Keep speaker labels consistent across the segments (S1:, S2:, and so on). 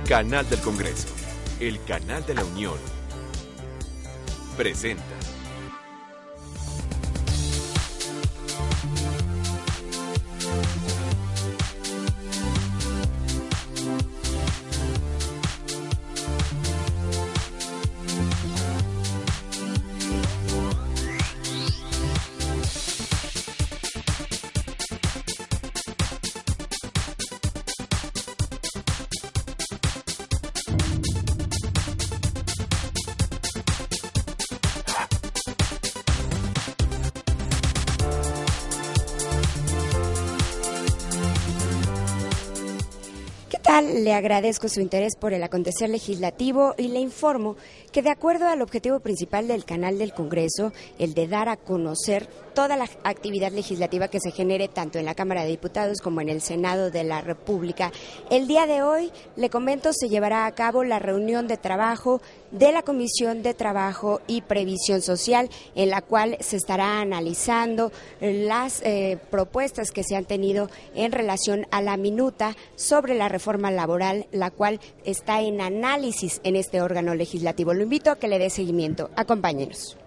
S1: Canal del Congreso, el canal de la Unión, presenta.
S2: Le agradezco su interés por el acontecer legislativo y le informo que de acuerdo al objetivo principal del canal del Congreso, el de dar a conocer toda la actividad legislativa que se genere tanto en la Cámara de Diputados como en el Senado de la República, el día de hoy, le comento, se llevará a cabo la reunión de trabajo de la Comisión de Trabajo y Previsión Social, en la cual se estará analizando las propuestas que se han tenido en relación a la minuta sobre la reforma laboral, la cual está en análisis en este órgano legislativo. Lo invito a que le dé seguimiento. Acompáñenos.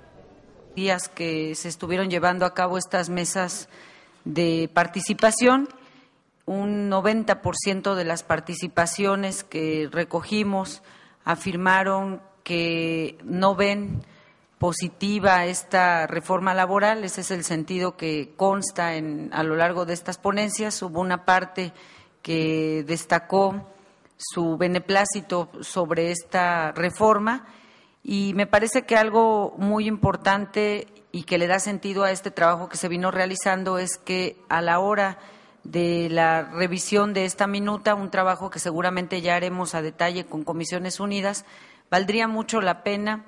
S3: Días que se estuvieron llevando a cabo estas mesas de participación, un 90% de las participaciones que recogimos afirmaron que no ven positiva esta reforma laboral. Ese es el sentido que consta a lo largo de estas ponencias. Hubo una parte que destacó su beneplácito sobre esta reforma y me parece que algo muy importante y que le da sentido a este trabajo que se vino realizando es que a la hora de la revisión de esta minuta, un trabajo que seguramente ya haremos a detalle con Comisiones Unidas, valdría mucho la pena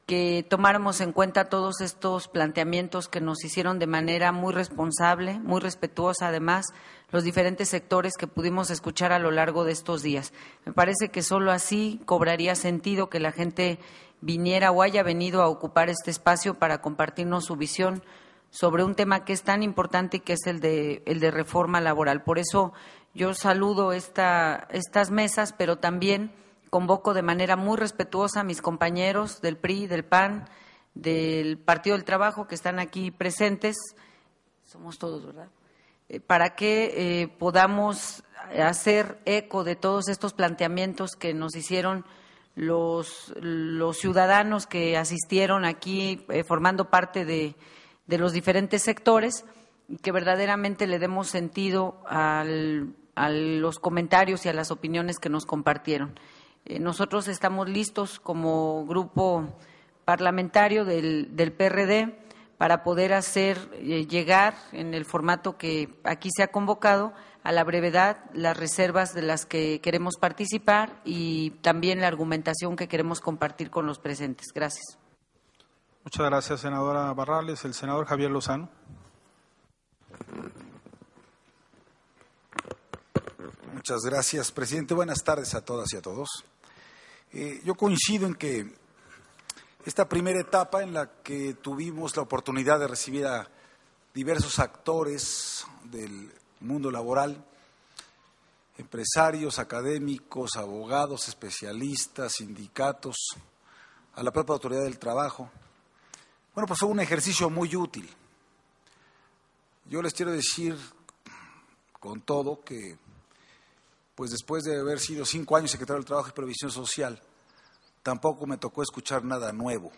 S3: que tomáramos en cuenta todos estos planteamientos que nos hicieron de manera muy responsable, muy respetuosa además, los diferentes sectores que pudimos escuchar a lo largo de estos días. Me parece que solo así cobraría sentido que la gente viniera o haya venido a ocupar este espacio para compartirnos su visión sobre un tema que es tan importante y que es el de reforma laboral. Por eso yo saludo estas mesas, pero también convoco de manera muy respetuosa a mis compañeros del PRI, del PAN, del Partido del Trabajo que están aquí presentes, somos todos, ¿verdad?, para que podamos hacer eco de todos estos planteamientos que nos hicieron los ciudadanos que asistieron aquí formando parte de los diferentes sectores y que verdaderamente le demos sentido a los comentarios y a las opiniones que nos compartieron. Nosotros estamos listos como grupo parlamentario del PRD para poder hacer llegar en el formato que aquí se ha convocado a la brevedad las reservas de las que queremos participar y también la argumentación que queremos compartir con los presentes. Gracias.
S4: Muchas gracias, senadora Barrales. El senador Javier Lozano.
S5: Muchas gracias, presidente. Buenas tardes a todas y a todos. Yo coincido en que esta primera etapa en la que tuvimos la oportunidad de recibir a diversos actores del mundo laboral, empresarios, académicos, abogados, especialistas, sindicatos, a la propia autoridad del trabajo, bueno, pues fue un ejercicio muy útil. Yo les quiero decir con todo que pues después de haber sido 5 años secretario del Trabajo y Previsión Social, tampoco me tocó escuchar nada nuevo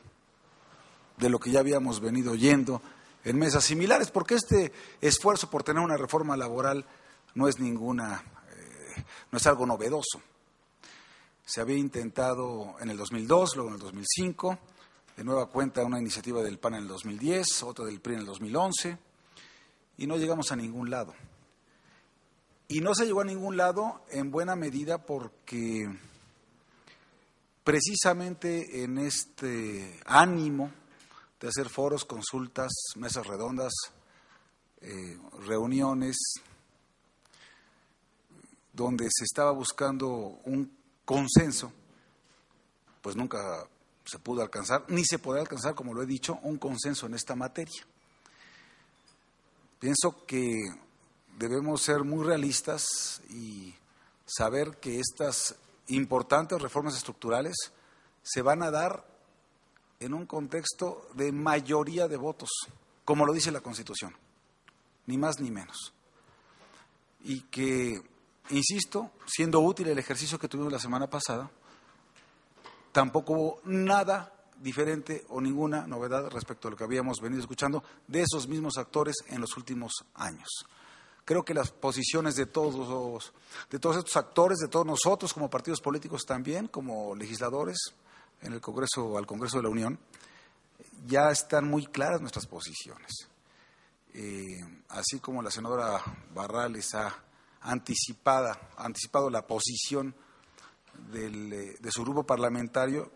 S5: de lo que ya habíamos venido oyendo en mesas similares, porque este esfuerzo por tener una reforma laboral no es algo novedoso. Se había intentado en el 2002, luego en el 2005, de nueva cuenta una iniciativa del PAN en el 2010, otra del PRI en el 2011, y no llegamos a ningún lado. Y no se llegó a ningún lado en buena medida porque precisamente en este ánimo de hacer foros, consultas, mesas redondas, reuniones, donde se estaba buscando un consenso, pues nunca se pudo alcanzar, ni se podrá alcanzar, como lo he dicho, un consenso en esta materia. Pienso que debemos ser muy realistas y saber que estas importantes reformas estructurales se van a dar en un contexto de mayoría de votos, como lo dice la Constitución, ni más ni menos. Y que, insisto, siendo útil el ejercicio que tuvimos la semana pasada, tampoco hubo nada diferente o ninguna novedad respecto a lo que habíamos venido escuchando de esos mismos actores en los últimos años. Creo que las posiciones de todos estos actores, de todos nosotros como partidos políticos también, como legisladores en el Congreso, al Congreso de la Unión, ya están muy claras nuestras posiciones. Así como la senadora Barrales ha anticipado la posición de su grupo parlamentario,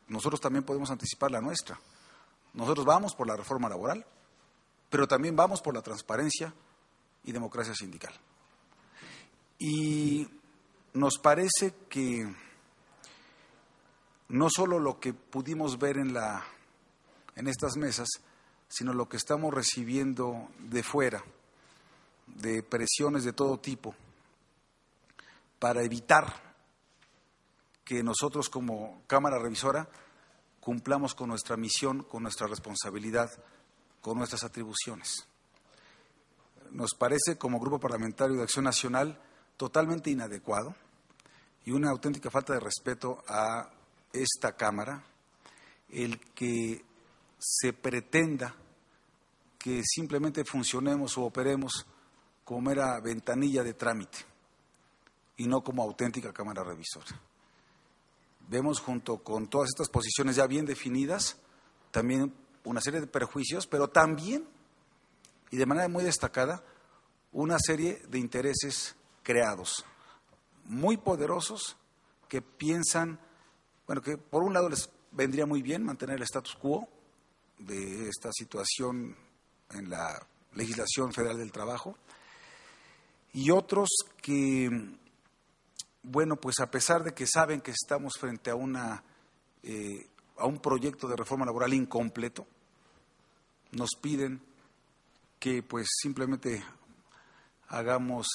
S5: nosotros también podemos anticipar la nuestra. Nosotros vamos por la reforma laboral, pero también vamos por la transparencia y democracia sindical. Y nos parece que no solo lo que pudimos ver en estas mesas, sino lo que estamos recibiendo de fuera, de presiones de todo tipo, para evitar que nosotros como Cámara Revisora cumplamos con nuestra misión, con nuestra responsabilidad, con nuestras atribuciones. Nos parece, como Grupo Parlamentario de Acción Nacional, totalmente inadecuado y una auténtica falta de respeto a esta Cámara el que se pretenda que simplemente funcionemos o operemos como mera ventanilla de trámite y no como auténtica Cámara Revisora. Vemos, junto con todas estas posiciones ya bien definidas, también una serie de perjuicios, pero también, y de manera muy destacada, una serie de intereses creados, muy poderosos, que piensan, bueno, que por un lado les vendría muy bien mantener el status quo de esta situación en la legislación federal del trabajo, y otros que, bueno, pues a pesar de que saben que estamos frente a un proyecto de reforma laboral incompleto, nos piden que pues simplemente hagamos,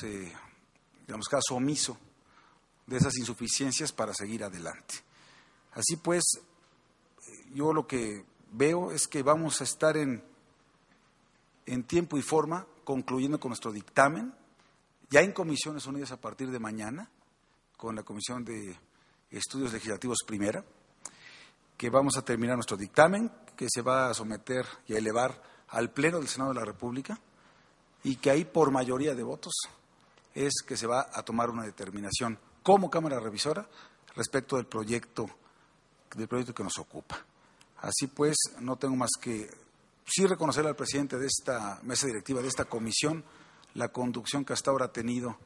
S5: digamos, caso omiso de esas insuficiencias para seguir adelante. Así pues, yo lo que veo es que vamos a estar en tiempo y forma concluyendo con nuestro dictamen, ya en Comisiones Unidas a partir de mañana, con la Comisión de Estudios Legislativos Primera, que vamos a terminar nuestro dictamen, que se va a someter y a elevar al Pleno del Senado de la República, y que ahí por mayoría de votos es que se va a tomar una determinación como Cámara Revisora respecto del proyecto que nos ocupa. Así pues, no tengo más que sí reconocer al presidente de esta mesa directiva, de esta comisión, la conducción que hasta ahora ha tenido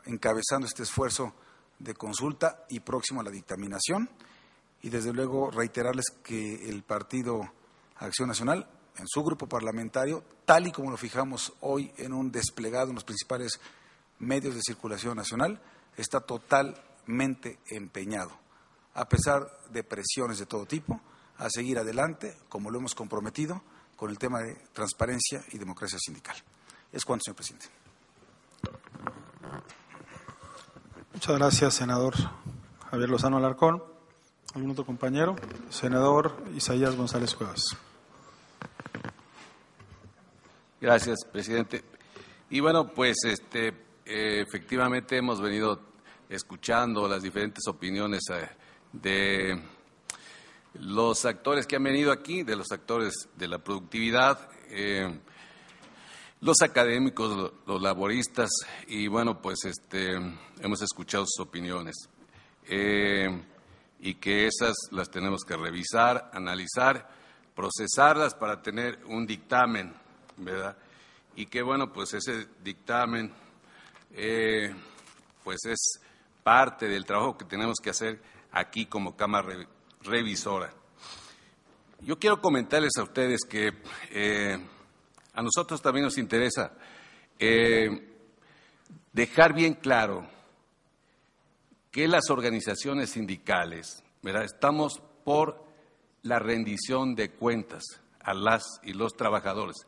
S5: encabezando este esfuerzo de consulta y próximo a la dictaminación, y desde luego reiterarles que el Partido Acción Nacional, en su grupo parlamentario, tal y como lo fijamos hoy en un desplegado en los principales medios de circulación nacional, está totalmente empeñado, a pesar de presiones de todo tipo, a seguir adelante, como lo hemos comprometido, con el tema de transparencia y democracia sindical. Es cuanto, señor presidente.
S4: Muchas gracias, senador Javier Lozano Alarcón. ¿Algún otro compañero? Senador Isaías González Cuevas.
S6: Gracias, presidente. Y bueno, pues efectivamente hemos venido escuchando las diferentes opiniones de los actores que han venido aquí, de los actores de la productividad, los académicos, los laboristas, y bueno, pues hemos escuchado sus opiniones. Y que esas las tenemos que revisar, analizar, procesarlas para tener un dictamen, ¿verdad? Y que bueno, pues ese dictamen pues es parte del trabajo que tenemos que hacer aquí como Cámara Revisora. Yo quiero comentarles a ustedes que a nosotros también nos interesa dejar bien claro que las organizaciones sindicales, ¿verdad?, estamos por la rendición de cuentas a las y los trabajadores,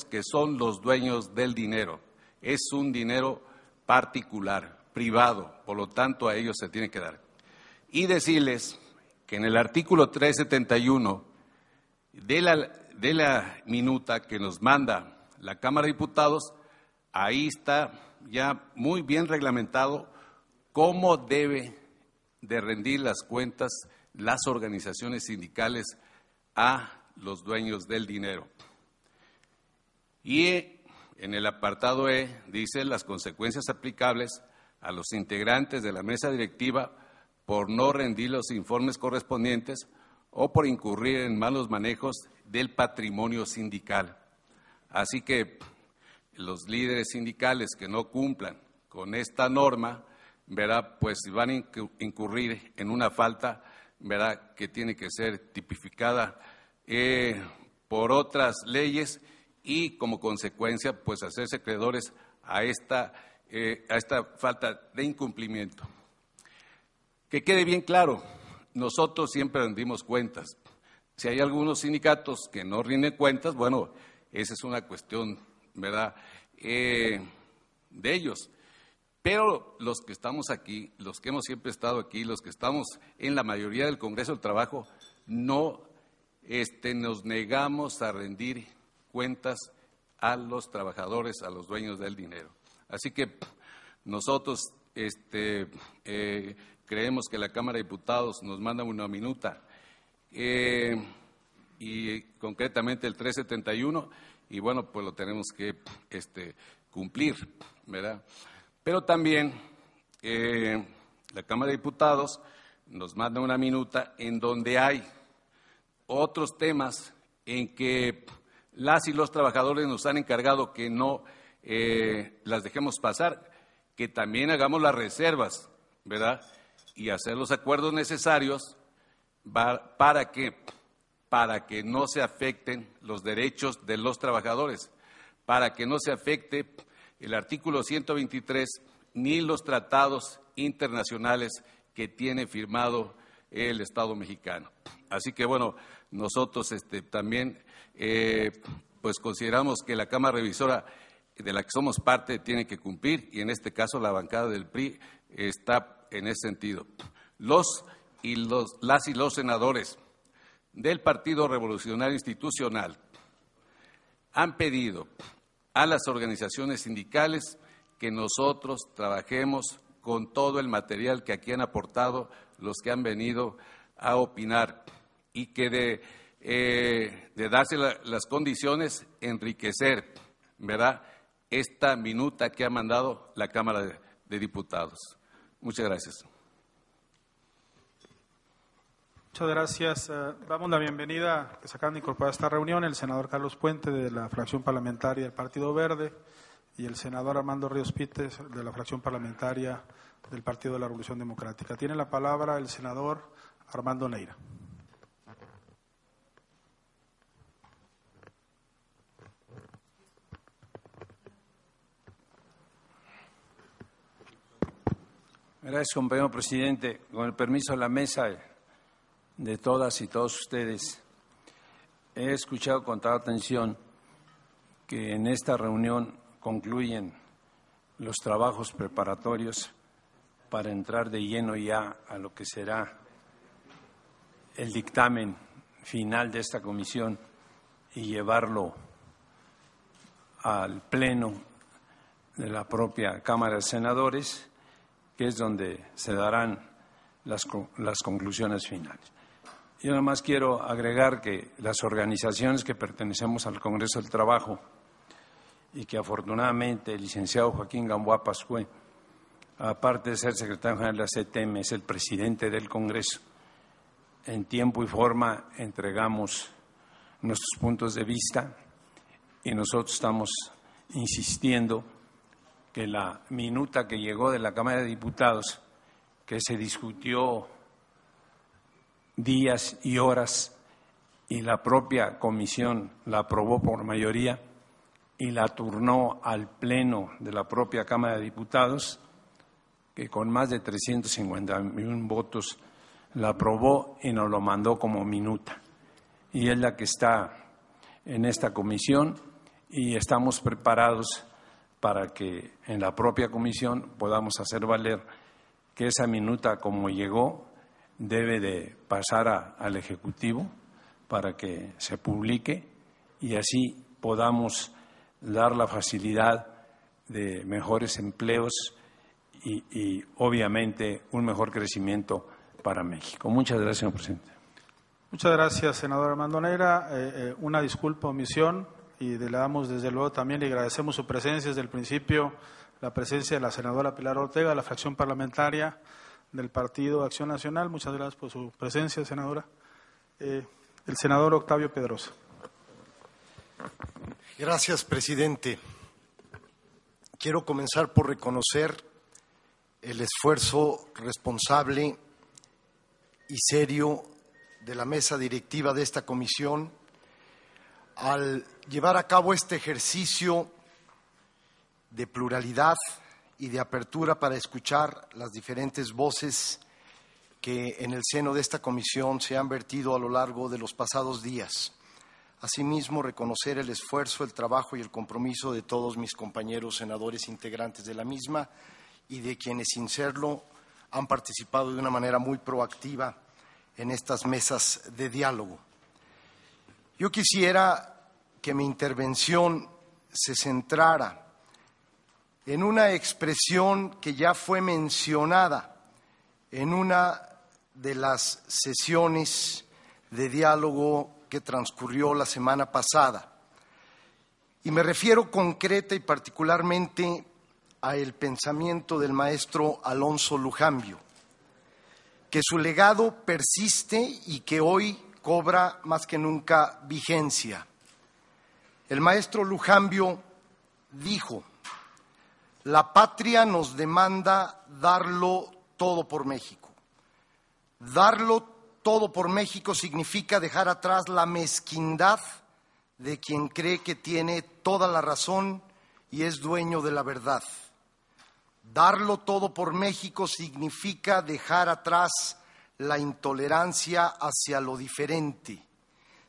S6: que son los dueños del dinero. Es un dinero particular, privado, por lo tanto a ellos se tiene que dar. Y decirles que en el artículo 371 de la minuta que nos manda la Cámara de Diputados, ahí está ya muy bien reglamentado cómo debe de rendir las cuentas las organizaciones sindicales a los dueños del dinero. Y en el apartado E dice las consecuencias aplicables a los integrantes de la mesa directiva por no rendir los informes correspondientes o por incurrir en malos manejos del patrimonio sindical. Así que los líderes sindicales que no cumplan con esta norma, verá, pues van a incurrir en una falta, verá, que tiene que ser tipificada por otras leyes y como consecuencia, pues hacerse acreedores a esta falta de incumplimiento. Que quede bien claro, nosotros siempre rendimos cuentas. Si hay algunos sindicatos que no rinden cuentas, bueno, esa es una cuestión, ¿verdad?, de ellos. Pero los que estamos aquí, los que hemos siempre estado aquí, los que estamos en la mayoría del Congreso del Trabajo, no nos negamos a rendir cuentas a los trabajadores, a los dueños del dinero. Así que nosotros creemos que la Cámara de Diputados nos manda una minuta y concretamente el 371 y bueno, pues lo tenemos que cumplir, ¿verdad? Pero también la Cámara de Diputados nos manda una minuta en donde hay otros temas en que las y los trabajadores nos han encargado que no las dejemos pasar, que también hagamos las reservas, ¿verdad?, y hacer los acuerdos necesarios para que no se afecten los derechos de los trabajadores, para que no se afecte el artículo 123 ni los tratados internacionales que tiene firmado el Estado mexicano. Así que, bueno, nosotros también pues consideramos que la Cámara Revisora de la que somos parte tiene que cumplir y en este caso la bancada del PRI está en ese sentido. Las y los senadores del Partido Revolucionario Institucional han pedido a las organizaciones sindicales que nosotros trabajemos con todo el material que aquí han aportado los que han venido a opinar y que de darse las condiciones, enriquecer, ¿verdad?, esta minuta que ha mandado la Cámara de Diputados. Muchas gracias.
S4: Muchas gracias. Damos la bienvenida, que se acaban de incorporar a esta reunión, el senador Carlos Puente de la fracción parlamentaria del Partido Verde y el senador Armando Ríos Pites de la fracción parlamentaria del Partido de la Revolución Democrática. Tiene la palabra el senador Armando Neira.
S7: Gracias, compañero presidente. Con el permiso de la mesa de todas y todos ustedes, he escuchado con toda atención que en esta reunión concluyen los trabajos preparatorios para entrar de lleno ya a lo que será el dictamen final de esta comisión y llevarlo al Pleno de la propia Cámara de Senadores, que es donde se darán las conclusiones finales. Yo nada más quiero agregar que las organizaciones que pertenecemos al Congreso del Trabajo y que afortunadamente el licenciado Joaquín Gamboa Pascué, aparte de ser secretario general de la CTM, es el presidente del Congreso, en tiempo y forma entregamos nuestros puntos de vista y nosotros estamos insistiendo que la minuta que llegó de la Cámara de Diputados, que se discutió días y horas y la propia comisión la aprobó por mayoría y la turnó al Pleno de la propia Cámara de Diputados, que con más de 351 votos la aprobó y nos lo mandó como minuta. Y es la que está en esta comisión y estamos preparados para que en la propia comisión podamos hacer valer que esa minuta, como llegó, debe de pasar al Ejecutivo para que se publique y así podamos dar la facilidad de mejores empleos y obviamente un mejor crecimiento para México. Muchas gracias, señor presidente.
S4: Muchas gracias, senador Armando Neira. Una disculpa, omisión, y le damos desde luego también, le agradecemos su presencia desde el principio, la presencia de la senadora Pilar Ortega, de la fracción parlamentaria del Partido Acción Nacional. Muchas gracias por su presencia, senadora. El senador Octavio Pedrosa.
S8: Gracias, presidente. Quiero comenzar por reconocer el esfuerzo responsable y serio de la mesa directiva de esta comisión al llevar a cabo este ejercicio de pluralidad y de apertura para escuchar las diferentes voces que en el seno de esta comisión se han vertido a lo largo de los pasados días. Asimismo, reconocer el esfuerzo, el trabajo y el compromiso de todos mis compañeros senadores integrantes de la misma y de quienes, sin serlo, han participado de una manera muy proactiva en estas mesas de diálogo. Yo quisiera que mi intervención se centrara en una expresión que ya fue mencionada en una de las sesiones de diálogo que transcurrió la semana pasada. Y me refiero concreta y particularmente al pensamiento del maestro Alonso Lujambio, que su legado persiste y que hoy cobra más que nunca vigencia. El maestro Lujambio dijo: la patria nos demanda darlo todo por México. Darlo todo por México significa dejar atrás la mezquindad de quien cree que tiene toda la razón y es dueño de la verdad. Darlo todo por México significa dejar atrás la intolerancia hacia lo diferente,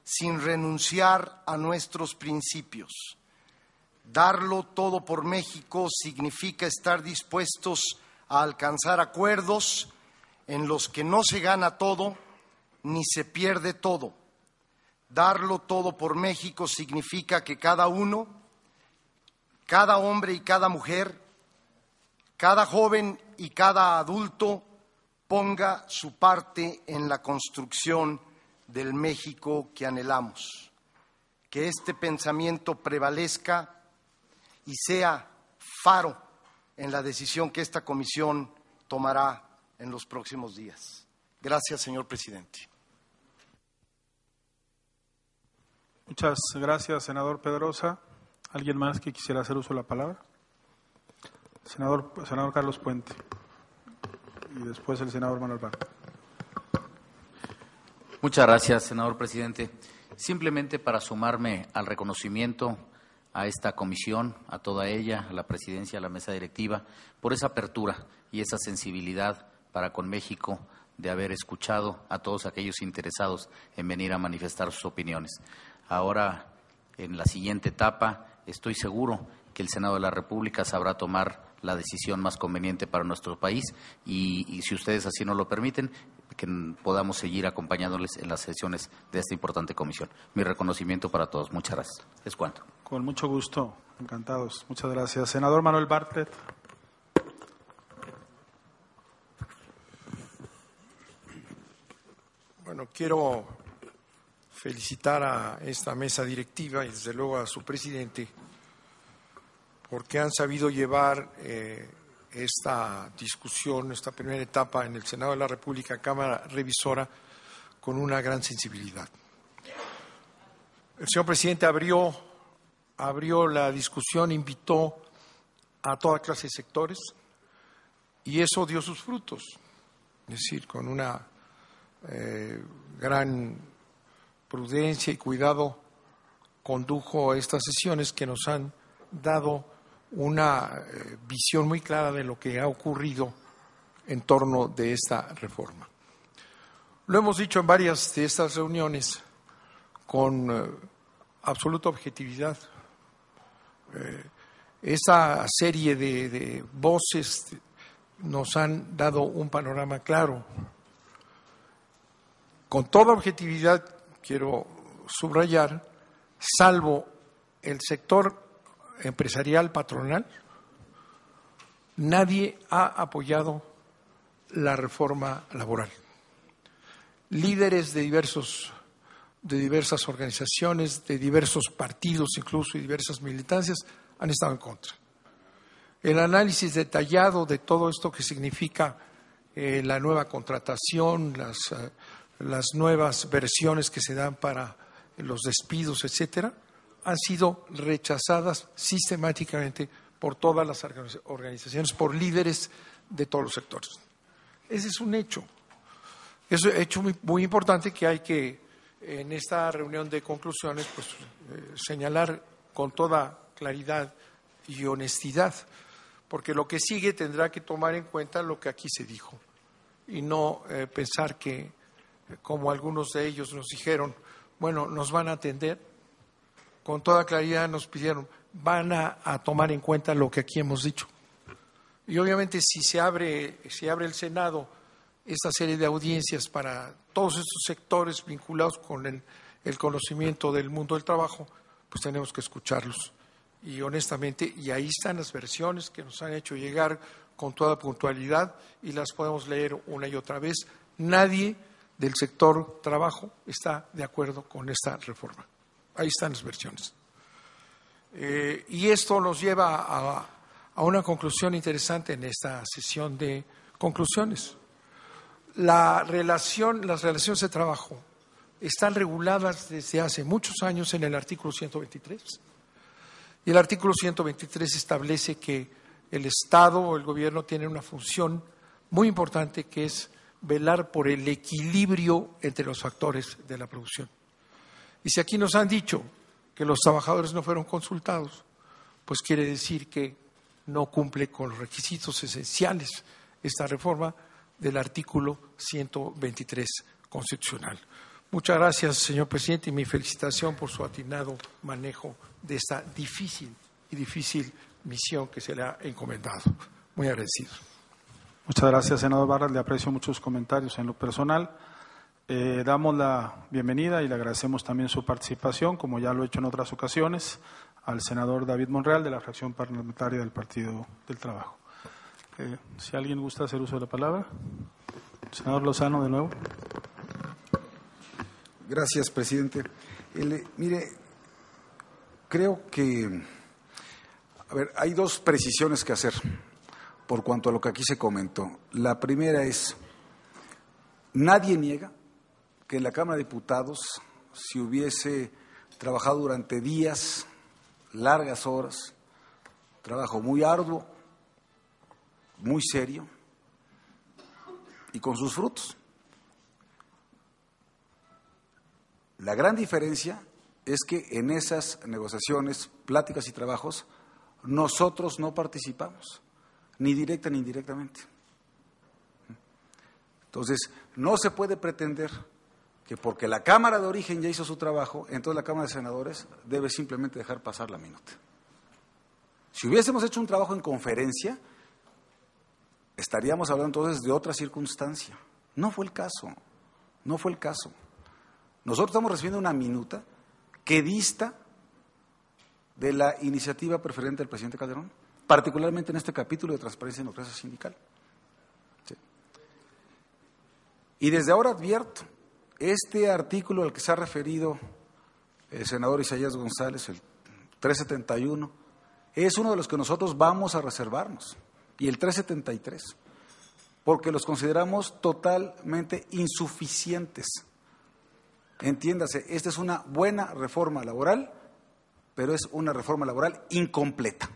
S8: sin renunciar a nuestros principios. Darlo todo por México significa estar dispuestos a alcanzar acuerdos en los que no se gana todo ni se pierde todo. Darlo todo por México significa que cada uno, cada hombre y cada mujer, cada joven y cada adulto ponga su parte en la construcción del México que anhelamos. Que este pensamiento prevalezca y sea faro en la decisión que esta comisión tomará en los próximos días. Gracias, señor presidente.
S4: Muchas gracias, senador Pedrosa. ¿Alguien más que quisiera hacer uso de la palabra? Senador Carlos Puente y después el senador Manuel Bartlett.
S9: Muchas gracias, senador presidente. Simplemente para sumarme al reconocimiento a esta comisión, a toda ella, a la presidencia, a la mesa directiva, por esa apertura y esa sensibilidad para con México de haber escuchado a todos aquellos interesados en venir a manifestar sus opiniones. Ahora, en la siguiente etapa, estoy seguro que el Senado de la República sabrá tomar la decisión más conveniente para nuestro país y si ustedes así nos lo permiten, que podamos seguir acompañándoles en las sesiones de esta importante comisión. Mi reconocimiento para todos. Muchas gracias. Es cuanto.
S4: Con mucho gusto. Encantados. Muchas gracias. Senador Manuel Bartlett.
S10: Bueno, quiero felicitar a esta mesa directiva y desde luego a su presidente porque han sabido llevar esta discusión, esta primera etapa en el Senado de la República, Cámara Revisora, con una gran sensibilidad. El señor presidente abrió la discusión, invitó a toda clase de sectores y eso dio sus frutos, es decir, con una gran prudencia y cuidado condujo estas sesiones que nos han dado una visión muy clara de lo que ha ocurrido en torno de esta reforma. Lo hemos dicho en varias de estas reuniones con absoluta objetividad. Esta serie de voces nos han dado un panorama claro. Con toda objetividad, quiero subrayar, salvo el sector empresarial patronal, nadie ha apoyado la reforma laboral. Líderes de diversas organizaciones, de diversos partidos incluso y diversas militancias han estado en contra. El análisis detallado de todo esto que significa la nueva contratación, las nuevas versiones que se dan para los despidos, etcétera, han sido rechazadas sistemáticamente por todas las organizaciones, por líderes de todos los sectores. Ese es un hecho. Es un hecho muy importante que hay que, en esta reunión de conclusiones, pues, señalar con toda claridad y honestidad, porque lo que sigue tendrá que tomar en cuenta lo que aquí se dijo y no pensar que, como algunos de ellos nos dijeron, bueno, nos van a atender. Con toda claridad nos pidieron, van a tomar en cuenta lo que aquí hemos dicho. Y obviamente si se abre el Senado esta serie de audiencias para todos estos sectores vinculados con el conocimiento del mundo del trabajo, pues tenemos que escucharlos. Y honestamente, y ahí están las versiones que nos han hecho llegar con toda puntualidad y las podemos leer una y otra vez. Nadie del sector trabajo está de acuerdo con esta reforma. Ahí están las versiones. Y esto nos lleva a una conclusión interesante en esta sesión de conclusiones. Las relaciones de trabajo están reguladas desde hace muchos años en el artículo 123. Y el artículo 123 establece que el Estado o el Gobierno tiene una función muy importante que es velar por el equilibrio entre los factores de la producción. Y si aquí nos han dicho que los trabajadores no fueron consultados, pues quiere decir que no cumple con los requisitos esenciales esta reforma del artículo 123 constitucional. Muchas gracias, señor presidente, y mi felicitación por su atinado manejo de esta difícil misión que se le ha encomendado. Muy agradecido.
S4: Muchas gracias, senador Barras. Le aprecio muchos comentarios en lo personal. Damos la bienvenida y le agradecemos también su participación, como ya lo he hecho en otras ocasiones, al senador David Monreal de la fracción parlamentaria del Partido del Trabajo. Si alguien gusta hacer uso de la palabra. Senador Lozano, de nuevo.
S5: Gracias, presidente. Mire, creo que, hay dos precisiones que hacer por cuanto a lo que aquí se comentó. La primera es, nadie niega que en la Cámara de Diputados, si hubiese trabajado durante días, largas horas, trabajo muy arduo, muy serio y con sus frutos. La gran diferencia es que en esas negociaciones, pláticas y trabajos, nosotros no participamos, ni directa ni indirectamente. Entonces, no se puede pretender que porque la Cámara de Origen ya hizo su trabajo, entonces la Cámara de Senadores debe simplemente dejar pasar la minuta. Si hubiésemos hecho un trabajo en conferencia, estaríamos hablando entonces de otra circunstancia. No fue el caso, no fue el caso. Nosotros estamos recibiendo una minuta que dista de la iniciativa preferente del presidente Calderón, particularmente en este capítulo de transparencia y democracia sindical. Sí. Y desde ahora advierto, este artículo al que se ha referido el senador Isaías González, el 371, es uno de los que nosotros vamos a reservarnos, y el 373, porque los consideramos totalmente insuficientes. Entiéndase, esta es una buena reforma laboral, pero es una reforma laboral incompleta.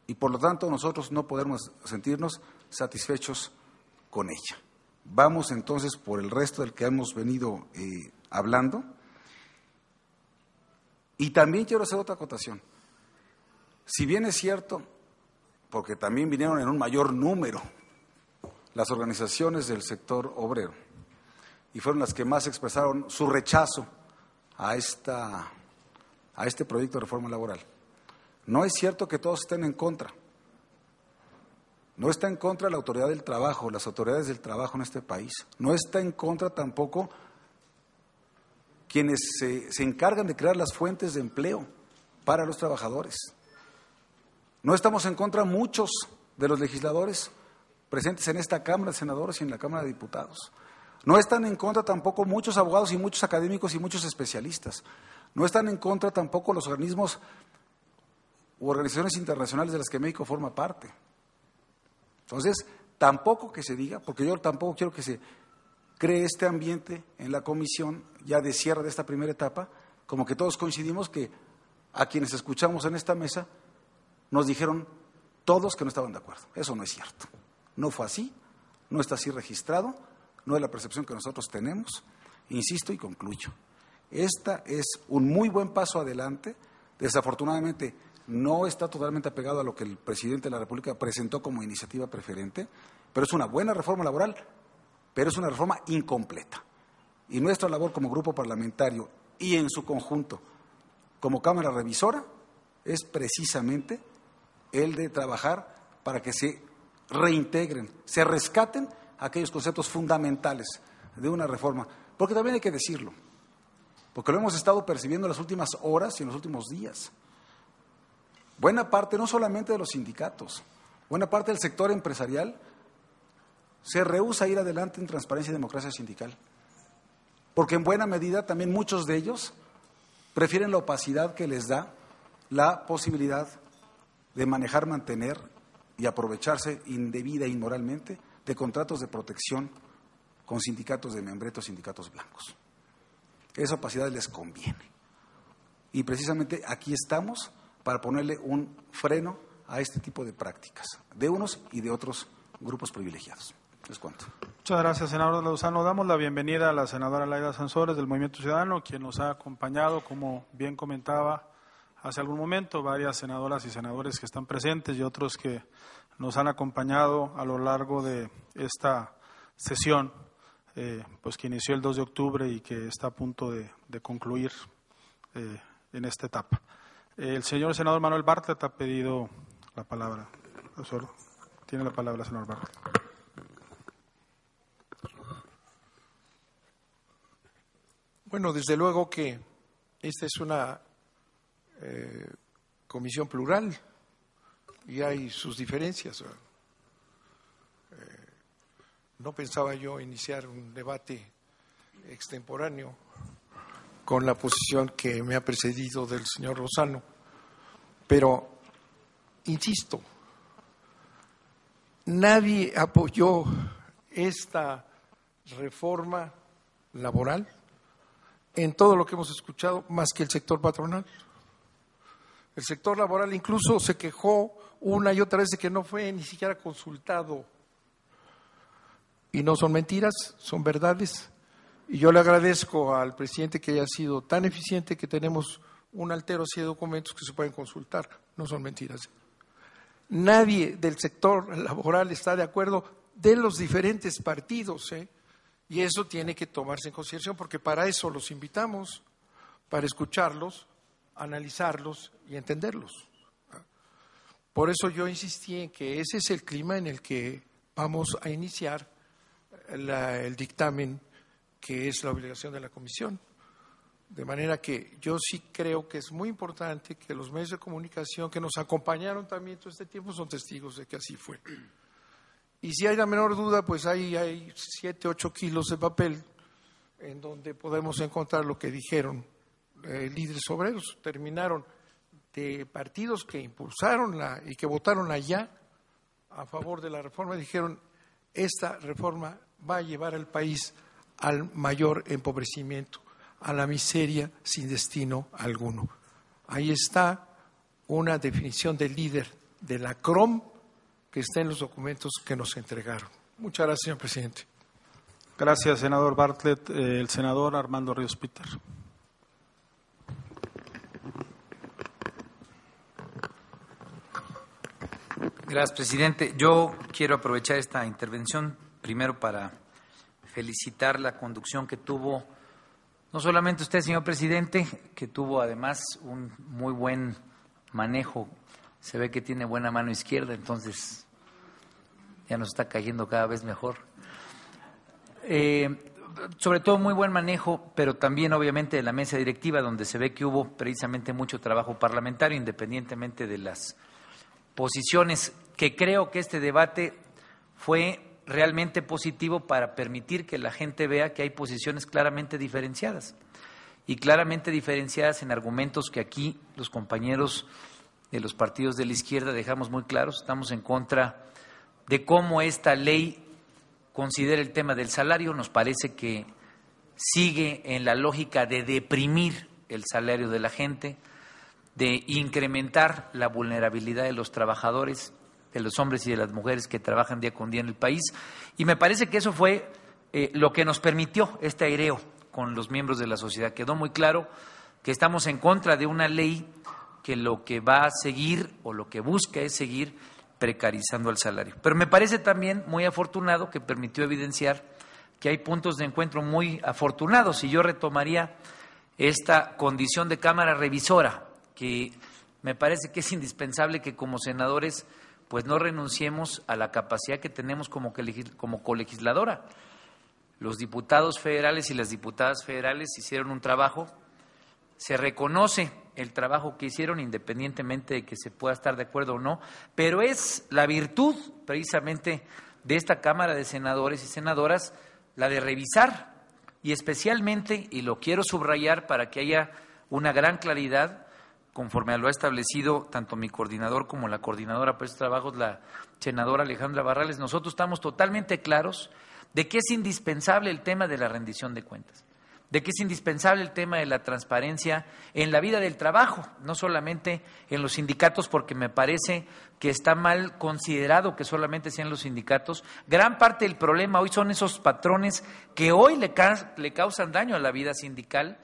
S5: Y por lo tanto nosotros no podemos sentirnos satisfechos con ella. Vamos entonces por el resto del que hemos venido hablando. Y también quiero hacer otra acotación. Si bien es cierto, porque también vinieron en un mayor número las organizaciones del sector obrero, y fueron las que más expresaron su rechazo a este proyecto de reforma laboral. No es cierto que todos estén en contra. No está en contra la autoridad del trabajo, las autoridades del trabajo en este país. No está en contra tampoco quienes se encargan de crear las fuentes de empleo para los trabajadores. No estamos en contra muchos de los legisladores presentes en esta Cámara de Senadores y en la Cámara de Diputados. No están en contra tampoco muchos abogados y muchos académicos y muchos especialistas. No están en contra tampoco los organismos u organizaciones internacionales de las que México forma parte. Entonces, tampoco que se diga, porque yo tampoco quiero que se cree este ambiente en la comisión ya de cierre de esta primera etapa, como que todos coincidimos que a quienes escuchamos en esta mesa nos dijeron todos que no estaban de acuerdo. Eso no es cierto. No fue así, no está así registrado, no es la percepción que nosotros tenemos. Insisto y concluyo. Esta es un muy buen paso adelante. Desafortunadamente no está totalmente apegado a lo que el presidente de la República presentó como iniciativa preferente, pero es una buena reforma laboral, pero es una reforma incompleta. Y nuestra labor como grupo parlamentario y en su conjunto como Cámara Revisora es precisamente el de trabajar para que se reintegren, se rescaten aquellos conceptos fundamentales de una reforma, porque también hay que decirlo, porque lo hemos estado percibiendo en las últimas horas y en los últimos días. Buena parte, no solamente de los sindicatos, buena parte del sector empresarial se rehúsa a ir adelante en transparencia y democracia sindical, porque en buena medida también muchos de ellos prefieren la opacidad que les da la posibilidad de manejar, mantener y aprovecharse indebida e inmoralmente de contratos de protección con sindicatos de membretos, sindicatos blancos. Esa opacidad les conviene. Y precisamente aquí estamos para ponerle un freno a este tipo de prácticas, de unos y de otros grupos privilegiados. Les cuento.
S4: Muchas gracias, senador Lozano. Damos la bienvenida a la senadora Laida Sansores del Movimiento Ciudadano, quien nos ha acompañado, como bien comentaba hace algún momento, varias senadoras y senadores que están presentes y otros que nos han acompañado a lo largo de esta sesión, pues que inició el 2 de octubre y que está a punto de concluir en esta etapa. El señor senador Manuel Bartlett ha pedido la palabra. Tiene la palabra, senador Bartlett.
S10: Bueno, desde luego que esta es una comisión plural y hay sus diferencias. No pensaba yo iniciar un debate extemporáneo con la posición que me ha precedido del señor Lozano, pero insisto, nadie apoyó esta reforma laboral en todo lo que hemos escuchado más que el sector patronal. El sector laboral incluso se quejó una y otra vez de que no fue ni siquiera consultado. Y no son mentiras, son verdades. Y yo le agradezco al presidente que haya sido tan eficiente que tenemos un altero así de documentos que se pueden consultar. No son mentiras. Nadie del sector laboral está de acuerdo de los diferentes partidos, y eso tiene que tomarse en consideración porque para eso los invitamos, para escucharlos, analizarlos y entenderlos. Por eso yo insistí en que ese es el clima en el que vamos a iniciar el dictamen que es la obligación de la comisión. De manera que yo sí creo que es muy importante que los medios de comunicación que nos acompañaron también todo este tiempo son testigos de que así fue. Y si hay la menor duda, pues hay 7, 8 kilos de papel en donde podemos encontrar lo que dijeron líderes obreros. Terminaron de partidos que impulsaron y que votaron allá a favor de la reforma, dijeron, esta reforma va a llevar al país al mayor empobrecimiento, a la miseria sin destino alguno. Ahí está una definición del líder de la CROM que está en los documentos que nos entregaron. Muchas gracias, señor presidente.
S4: Gracias, senador Bartlett. El senador Armando Ríos Peter.
S11: Gracias, presidente. Yo quiero aprovechar esta intervención primero para felicitar la conducción que tuvo, no solamente usted, señor presidente, que tuvo además un muy buen manejo se ve que tiene buena mano izquierda, entonces ya nos está cayendo cada vez mejor. Sobre todo muy buen manejo, pero también obviamente de la mesa directiva, donde se ve que hubo precisamente mucho trabajo parlamentario, independientemente de las posiciones, que creo que este debate fue realmente positivo para permitir que la gente vea que hay posiciones claramente diferenciadas, y claramente diferenciadas en argumentos que aquí los compañeros de los partidos de la izquierda dejamos muy claros. Estamos en contra de cómo esta ley considera el tema del salario. Nos parece que sigue en la lógica de deprimir el salario de la gente, de incrementar la vulnerabilidad de los trabajadores, de los hombres y de las mujeres que trabajan día con día en el país. Y me parece que eso fue lo que nos permitió este aireo con los miembros de la sociedad. Quedó muy claro que estamos en contra de una ley que lo que va a seguir o lo que busca es seguir precarizando el salario. Pero me parece también muy afortunado que permitió evidenciar que hay puntos de encuentro muy afortunados, y yo retomaría esta condición de Cámara Revisora, que me parece que es indispensable que como senadores pues no renunciemos a la capacidad que tenemos como colegisladora. Los diputados federales y las diputadas federales hicieron un trabajo, se reconoce el trabajo que hicieron independientemente de que se pueda estar de acuerdo o no, pero es la virtud precisamente de esta Cámara de Senadores y Senadoras la de revisar, y especialmente, y lo quiero subrayar para que haya una gran claridad, conforme a lo ha establecido tanto mi coordinador como la coordinadora por estos trabajos, la senadora Alejandra Barrales, nosotros estamos totalmente claros de que es indispensable el tema de la rendición de cuentas, de que es indispensable el tema de la transparencia en la vida del trabajo, no solamente en los sindicatos, porque me parece que está mal considerado que solamente sean los sindicatos. Gran parte del problema hoy son esos patrones que hoy le causan daño a la vida sindical,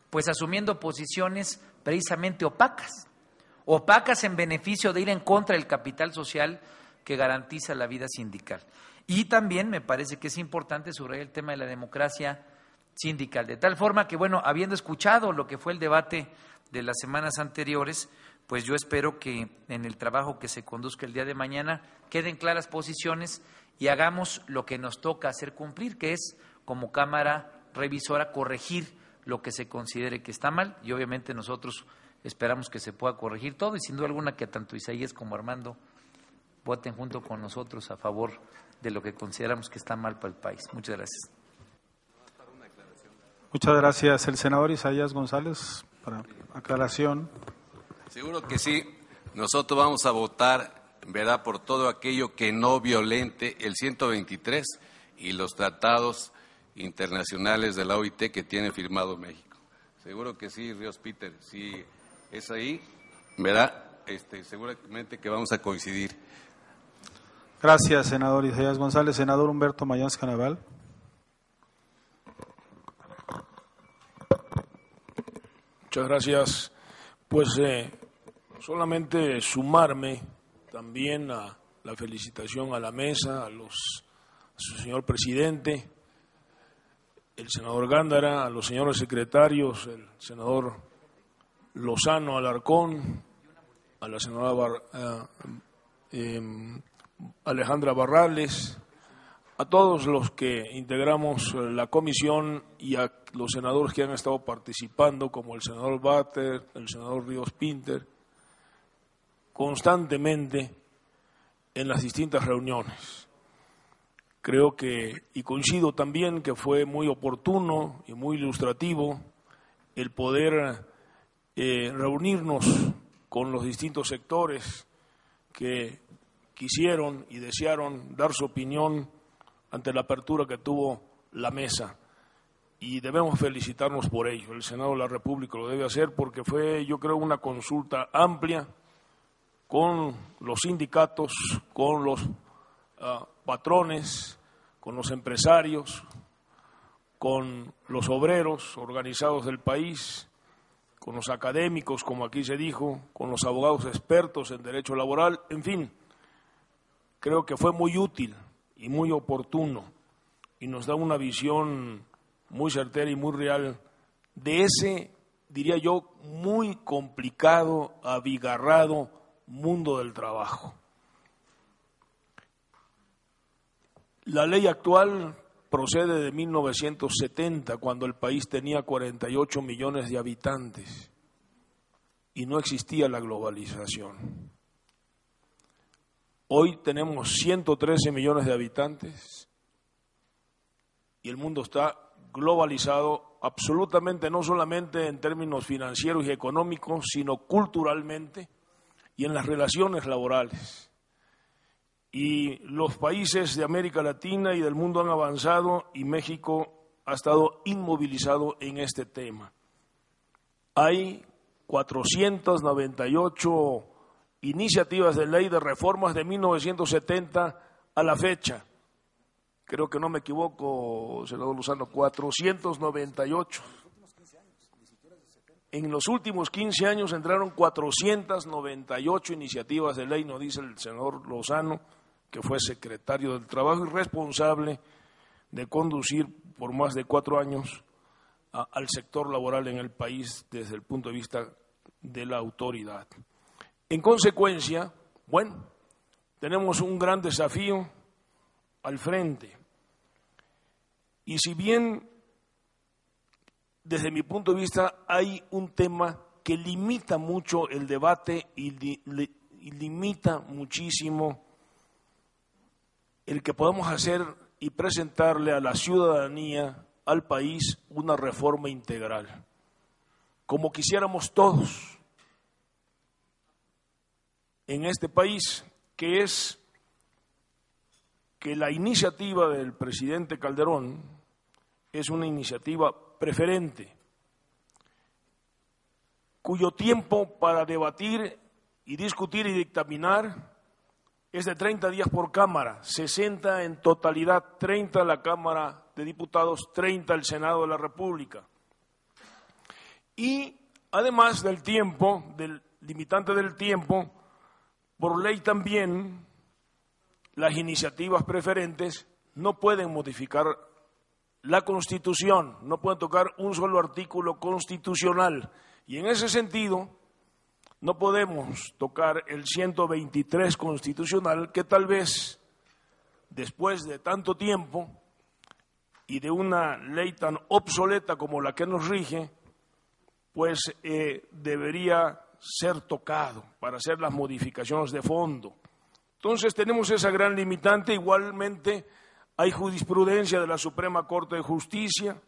S11: pues asumiendo posiciones precisamente opacas en beneficio de ir en contra del capital social que garantiza la vida sindical. Y también me parece que es importante subrayar el tema de la democracia sindical, de tal forma que, bueno, habiendo escuchado lo que fue el debate de las semanas anteriores, pues yo espero que en el trabajo que se conduzca el día de mañana queden claras posiciones y hagamos lo que nos toca hacer cumplir, que es, como Cámara Revisora, corregir lo que se considere que está mal, y obviamente nosotros esperamos que se pueda corregir todo, y sin duda alguna que tanto Isaías como Armando voten junto con nosotros a favor de lo que consideramos que está mal para el país. Muchas gracias.
S4: Muchas gracias. El senador Isaías González, para aclaración.
S6: Seguro que sí. Nosotros vamos a votar, ¿verdad?, por todo aquello que no violente el 123 y los tratados internacionales de la OIT que tiene firmado México. Seguro que sí, Ríos Peter. Si es ahí, ¿verdad?, seguramente que vamos a coincidir.
S4: Gracias, senador Isaías González. Senador Humberto Mayansca Naval.
S12: Muchas gracias. Pues solamente sumarme también a la felicitación a la mesa, a su señor presidente, el senador Gándara, a los señores secretarios, el senador Lozano Alarcón, a la senadora Alejandra Barrales, a todos los que integramos la comisión y a los senadores que han estado participando, como el senador Bater, el senador Ríos Pinter, constantemente en las distintas reuniones. Creo que, y coincido también, que fue muy oportuno y muy ilustrativo el poder reunirnos con los distintos sectores que quisieron y desearon dar su opinión ante la apertura que tuvo la mesa, y debemos felicitarnos por ello. El Senado de la República lo debe hacer porque fue, yo creo, una consulta amplia con los sindicatos, con los patrones, con los empresarios, con los obreros organizados del país, con los académicos, como aquí se dijo, con los abogados expertos en derecho laboral, en fin, creo que fue muy útil y muy oportuno, y nos da una visión muy certera y muy real de ese diría yo, muy complicado, abigarrado mundo del trabajo. La ley actual procede de 1970, cuando el país tenía 48 millones de habitantes y no existía la globalización. Hoy tenemos 113 millones de habitantes y el mundo está globalizado absolutamente, no solamente en términos financieros y económicos, sino culturalmente y en las relaciones laborales. Y los países de América Latina y del mundo han avanzado y México ha estado inmovilizado en este tema. Hay 498 iniciativas de ley de reformas de 1970 a la fecha. Creo que no me equivoco, senador Lozano, 498. En los últimos 15 años entraron 498 iniciativas de ley, nos dice el senador Lozano, que fue secretario del Trabajo y responsable de conducir por más de 4 años al sector laboral en el país desde el punto de vista de la autoridad. En consecuencia, bueno, tenemos un gran desafío al frente. Y si bien, desde mi punto de vista, hay un tema que limita mucho el debate y limita muchísimo el que podamos hacer y presentarle a la ciudadanía, al país, una reforma integral, como quisiéramos todos en este país, que es que la iniciativa del presidente Calderón es una iniciativa preferente, cuyo tiempo para debatir y discutir y dictaminar es de 30 días por Cámara, 60 en totalidad, 30 la Cámara de Diputados, 30 el Senado de la República. Y además del tiempo, del limitante del tiempo, por ley también las iniciativas preferentes no pueden modificar la Constitución, no pueden tocar un solo artículo constitucional. Y en ese sentido, no podemos tocar el 123 constitucional, que tal vez, después de tanto tiempo y de una ley tan obsoleta como la que nos rige, pues debería ser tocado para hacer las modificaciones de fondo. Entonces tenemos esa gran limitante. Igualmente hay jurisprudencia de la Suprema Corte de Justicia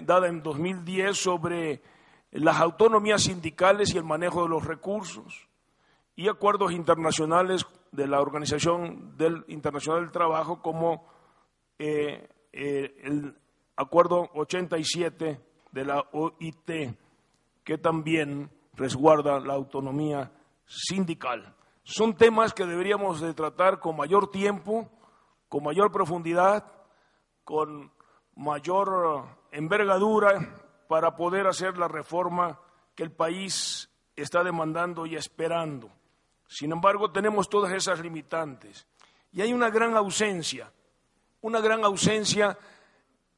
S12: dada en 2010 sobre las autonomías sindicales y el manejo de los recursos, y acuerdos internacionales de la Organización Internacional del Trabajo, como el Acuerdo 87 de la OIT, que también resguarda la autonomía sindical. Son temas que deberíamos de tratar con mayor tiempo, con mayor profundidad, con mayor envergadura, para poder hacer la reforma que el país está demandando y esperando. Sin embargo, tenemos todas esas limitantes. Y hay una gran ausencia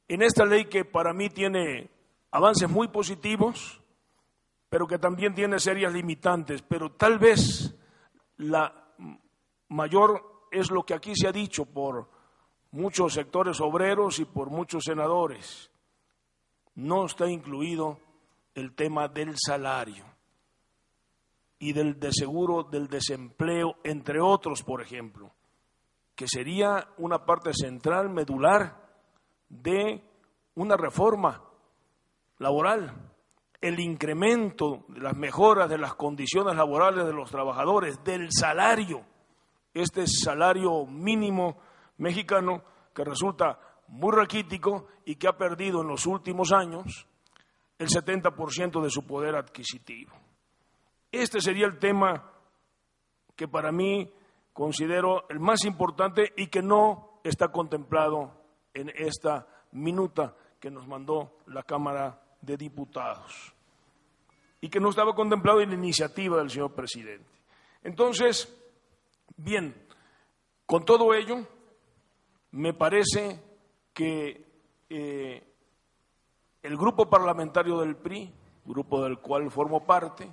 S12: en esta ley que para mí tiene avances muy positivos, pero que también tiene serias limitantes. Pero tal vez la mayor es lo que aquí se ha dicho por muchos sectores obreros y por muchos senadores. No está incluido el tema del salario y del seguro del desempleo, entre otros, por ejemplo, que sería una parte central, medular, de una reforma laboral. El incremento de las mejoras de las condiciones laborales de los trabajadores, del salario, este salario mínimo mexicano que resulta muy raquítico y que ha perdido en los últimos años el 70% de su poder adquisitivo. Este sería el tema que para mí considero el más importante y que no está contemplado en esta minuta que nos mandó la Cámara de Diputados y que no estaba contemplado en la iniciativa del señor presidente. Entonces, bien, con todo ello, me parece que el grupo parlamentario del PRI grupo del cual formo parte,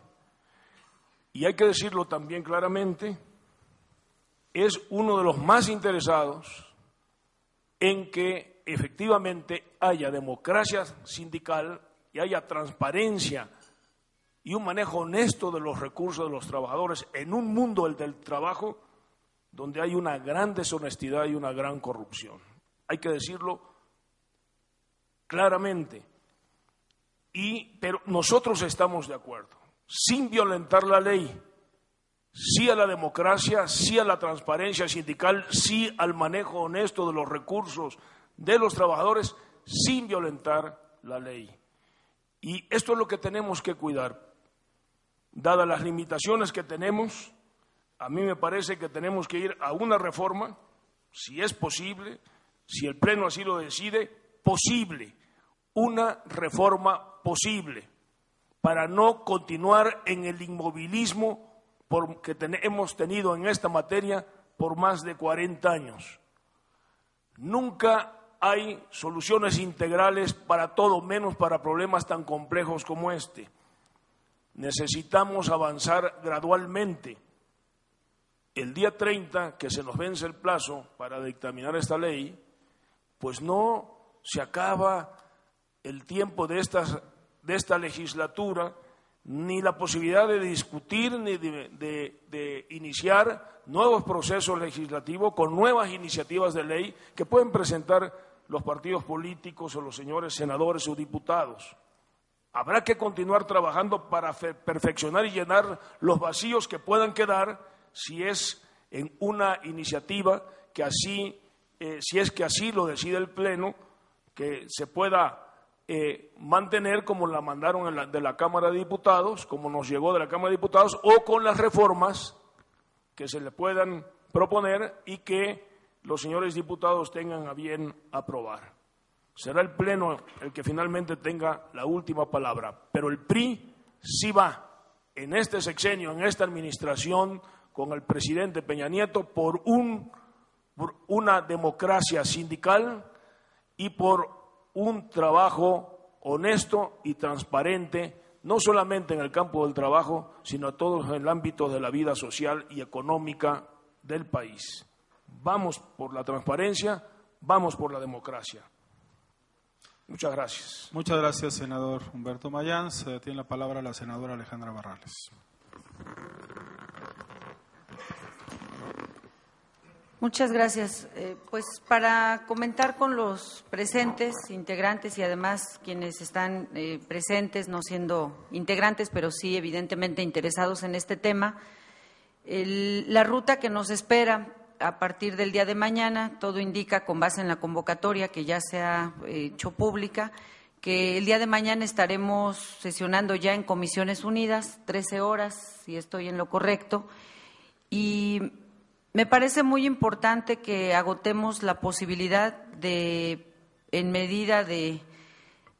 S12: y hay que decirlo también claramente, es uno de los más interesados en que efectivamente haya democracia sindical y haya transparencia y un manejo honesto de los recursos de los trabajadores en un mundo, el del trabajo, donde hay una gran deshonestidad y una gran corrupción. Hay que decirlo claramente, pero nosotros estamos de acuerdo, sin violentar la ley, sí a la democracia, sí a la transparencia sindical, sí al manejo honesto de los recursos de los trabajadores, sin violentar la ley. Y esto es lo que tenemos que cuidar. Dadas las limitaciones que tenemos, a mí me parece que tenemos que ir a una reforma, si es posible, si el Pleno así lo decide, posible, una reforma posible, para no continuar en el inmovilismo que hemos tenido en esta materia por más de 40 años. Nunca hay soluciones integrales para todo, menos para problemas tan complejos como este. Necesitamos avanzar gradualmente. El día 30, que se nos vence el plazo para dictaminar esta ley, pues no se acaba el tiempo de esta legislatura, ni la posibilidad de discutir ni de iniciar nuevos procesos legislativos con nuevas iniciativas de ley que pueden presentar los partidos políticos o los señores senadores o diputados. Habrá que continuar trabajando para perfeccionar y llenar los vacíos que puedan quedar si es en una iniciativa que así, si es que así lo decide el Pleno, que se pueda mantener como la mandaron de la Cámara de Diputados, como nos llegó de la Cámara de Diputados, o con las reformas que se le puedan proponer y que los señores diputados tengan a bien aprobar. Será el Pleno el que finalmente tenga la última palabra, pero el PRI sí va en este sexenio, en esta administración, con el presidente Peña Nieto, por una democracia sindical y por un trabajo honesto y transparente, no solamente en el campo del trabajo, sino a todos en el ámbito de la vida social y económica del país. Vamos por la transparencia, vamos por la democracia. Muchas gracias.
S4: Muchas gracias, senador Humberto Mayans. Tiene la palabra la senadora Alejandra Barrales.
S3: Muchas gracias. Pues para comentar con los presentes, integrantes y además quienes están presentes, no siendo integrantes, pero sí evidentemente interesados en este tema, la ruta que nos espera a partir del día de mañana, todo indica, con base en la convocatoria que ya se ha hecho pública, que el día de mañana estaremos sesionando ya en Comisiones Unidas, 13 horas, si estoy en lo correcto, y me parece muy importante que agotemos la posibilidad de, en medida de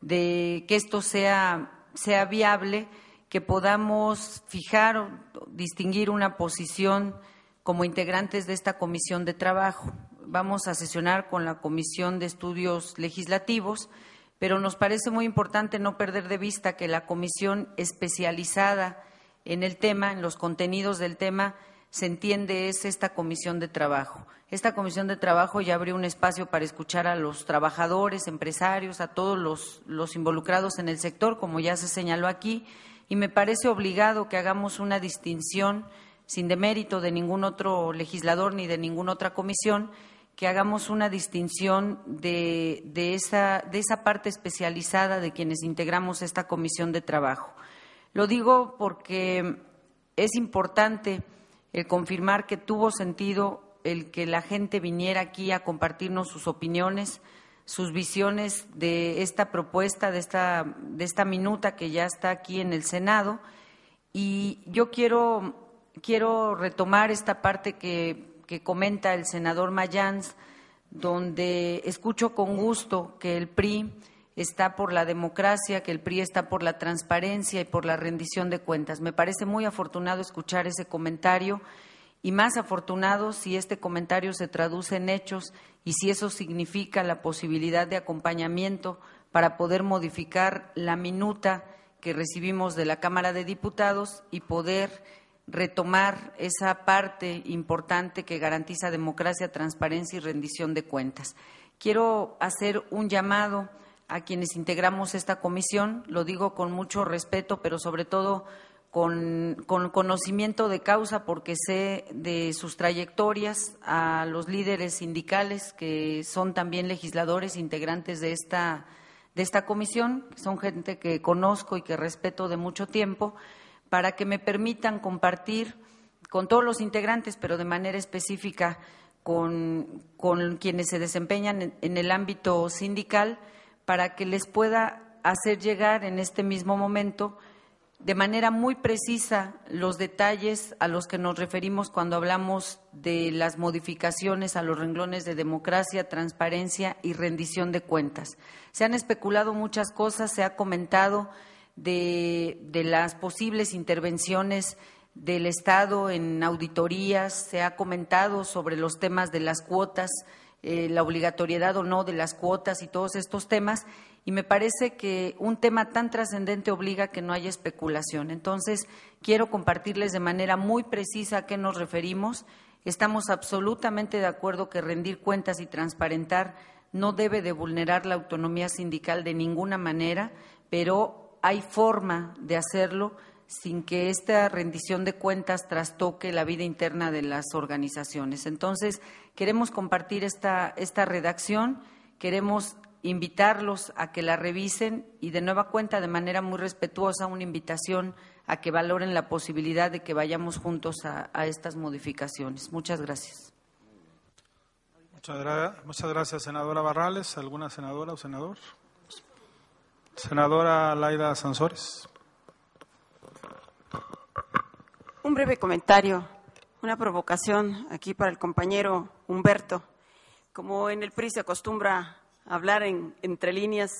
S3: que esto sea viable, que podamos fijar o distinguir una posición como integrantes de esta comisión de trabajo. Vamos a sesionar con la Comisión de Estudios Legislativos, pero nos parece muy importante no perder de vista que la comisión especializada en el tema, en los contenidos del tema, se entiende es esta comisión de trabajo. Esta comisión de trabajo ya abrió un espacio para escuchar a los trabajadores, empresarios, a todos los involucrados en el sector, como ya se señaló aquí, y me parece obligado que hagamos una distinción, sin demérito de ningún otro legislador ni de ninguna otra comisión, que hagamos una distinción de esa parte especializada de quienes integramos esta comisión de trabajo. Lo digo porque es importante el confirmar que tuvo sentido el que la gente viniera aquí a compartirnos sus opiniones, sus visiones de esta propuesta, de esta minuta que ya está aquí en el Senado. Y yo quiero retomar esta parte que comenta el senador Mayans, donde escucho con gusto que el PRI está por la democracia, que el PRI está por la transparencia y por la rendición de cuentas. Me parece muy afortunado escuchar ese comentario y más afortunado si este comentario se traduce en hechos y si eso significa la posibilidad de acompañamiento para poder modificar la minuta que recibimos de la Cámara de Diputados y poder retomar esa parte importante que garantiza democracia, transparencia y rendición de cuentas. Quiero hacer un llamado a quienes integramos esta comisión, lo digo con mucho respeto, pero sobre todo con conocimiento de causa, porque sé de sus trayectorias, a los líderes sindicales que son también legisladores, integrantes de esta comisión, que son gente que conozco y que respeto de mucho tiempo, para que me permitan compartir con todos los integrantes, pero de manera específica con quienes se desempeñan en el ámbito sindical, para que les pueda hacer llegar en este mismo momento de manera muy precisa los detalles a los que nos referimos cuando hablamos de las modificaciones a los renglones de democracia, transparencia y rendición de cuentas. Se han especulado muchas cosas, se ha comentado de las posibles intervenciones del Estado en auditorías, se ha comentado sobre los temas de las cuotas, la obligatoriedad o no de las cuotas y todos estos temas, y me parece que un tema tan trascendente obliga que no haya especulación. Entonces, quiero compartirles de manera muy precisa a qué nos referimos. Estamos absolutamente de acuerdo que rendir cuentas y transparentar no debe de vulnerar la autonomía sindical de ninguna manera, pero hay forma de hacerlo sin que esta rendición de cuentas trastoque la vida interna de las organizaciones. Entonces, queremos compartir esta redacción, queremos invitarlos a que la revisen y de nueva cuenta, de manera muy respetuosa, una invitación a que valoren la posibilidad de que vayamos juntos a estas modificaciones. Muchas gracias.
S4: Muchas gracias, senadora Barrales. ¿Alguna senadora o senador? Senadora Laida Sansores.
S13: Un breve comentario, una provocación aquí para el compañero Humberto. Como en el PRI se acostumbra a hablar entre líneas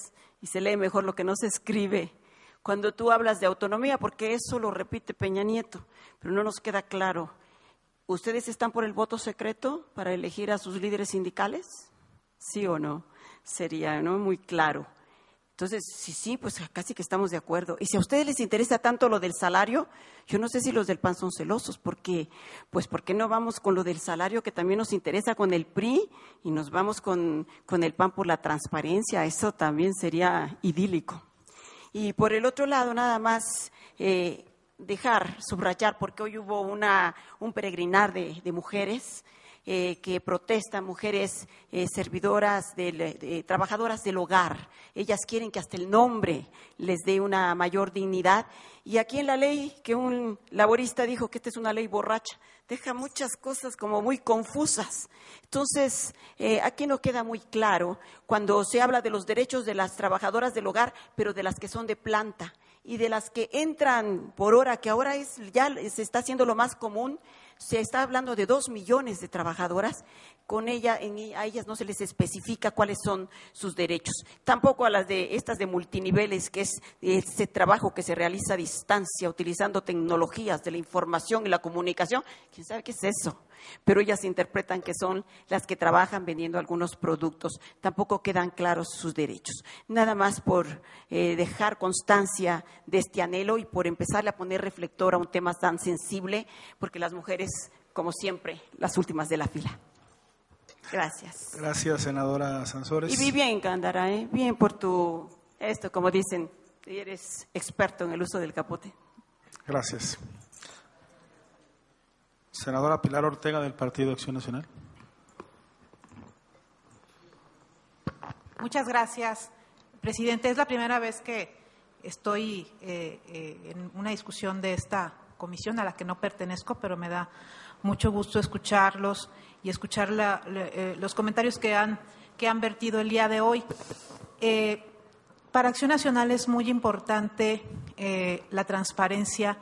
S13: y se lee mejor lo que no se escribe, cuando tú hablas de autonomía, porque eso lo repite Peña Nieto, pero no nos queda claro. ¿Ustedes están por el voto secreto para elegir a sus líderes sindicales? ¿Sí o no? Sería, ¿no?, muy claro. Entonces, sí, pues casi que estamos de acuerdo. Y si a ustedes les interesa tanto lo del salario, yo no sé si los del PAN son celosos, porque, pues, ¿por qué no vamos con lo del salario que también nos interesa con el PRI y nos vamos con el PAN por la transparencia? Eso también sería idílico. Y por el otro lado, nada más subrayar, porque hoy hubo un peregrinar de mujeres que protestan, mujeres servidoras, trabajadoras del hogar. Ellas quieren que hasta el nombre les dé una mayor dignidad. Y aquí en la ley, que un laborista dijo que esta es una ley borracha, deja muchas cosas como muy confusas. Entonces, aquí no queda muy claro cuando se habla de los derechos de las trabajadoras del hogar, pero de las que son de planta y de las que entran por hora, que ahora ya se está haciendo lo más común. Se está hablando de 2 millones de trabajadoras, a ellas no se les especifica cuáles son sus derechos. Tampoco a las de estas de multiniveles, que es ese trabajo que se realiza a distancia, utilizando tecnologías de la información y la comunicación. ¿Quién sabe qué es eso? Pero ellas interpretan que son las que trabajan vendiendo algunos productos. Tampoco quedan claros sus derechos. Nada más por dejar constancia de este anhelo y por empezarle a poner reflector a un tema tan sensible, porque las mujeres, como siempre, las últimas de la fila. Gracias.
S4: Gracias, senadora Sansores.
S13: Y vi bien, Gándara, bien por como dicen, eres experto en el uso del capote.
S4: Gracias. Senadora Pilar Ortega, del Partido Acción Nacional.
S14: Muchas gracias, presidente. Es la primera vez que estoy en una discusión de esta comisión a la que no pertenezco, pero me da mucho gusto escucharlos y escuchar los comentarios que han vertido el día de hoy. Para Acción Nacional es muy importante la transparencia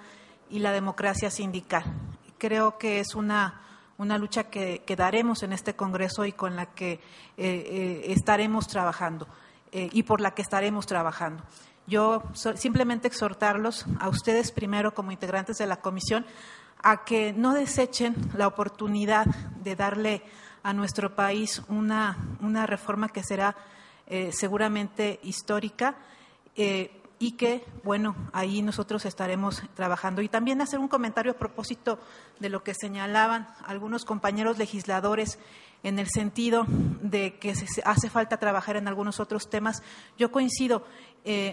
S14: y la democracia sindical. Creo que es una lucha que daremos en este Congreso y con la que estaremos trabajando y por la que estaremos trabajando. Yo simplemente exhortarlos a ustedes primero como integrantes de la comisión a que no desechen la oportunidad de darle a nuestro país una reforma que será seguramente histórica. y que, bueno, ahí nosotros estaremos trabajando. Y también hacer un comentario a propósito de lo que señalaban algunos compañeros legisladores en el sentido de que hace falta trabajar en algunos otros temas. Yo coincido,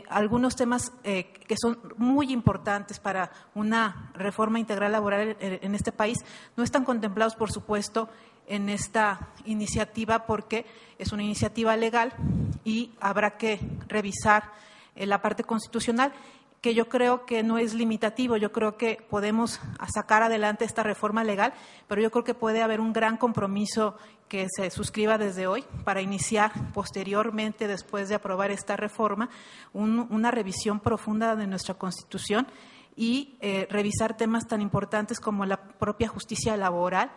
S14: algunos temas que son muy importantes para una reforma integral laboral en este país no están contemplados, por supuesto, en esta iniciativa, porque es una iniciativa legal y habrá que revisar la parte constitucional, que yo creo que no es limitativo. Yo creo que podemos sacar adelante esta reforma legal, pero yo creo que puede haber un gran compromiso que se suscriba desde hoy para iniciar posteriormente, después de aprobar esta reforma, una revisión profunda de nuestra Constitución y revisar temas tan importantes como la propia justicia laboral,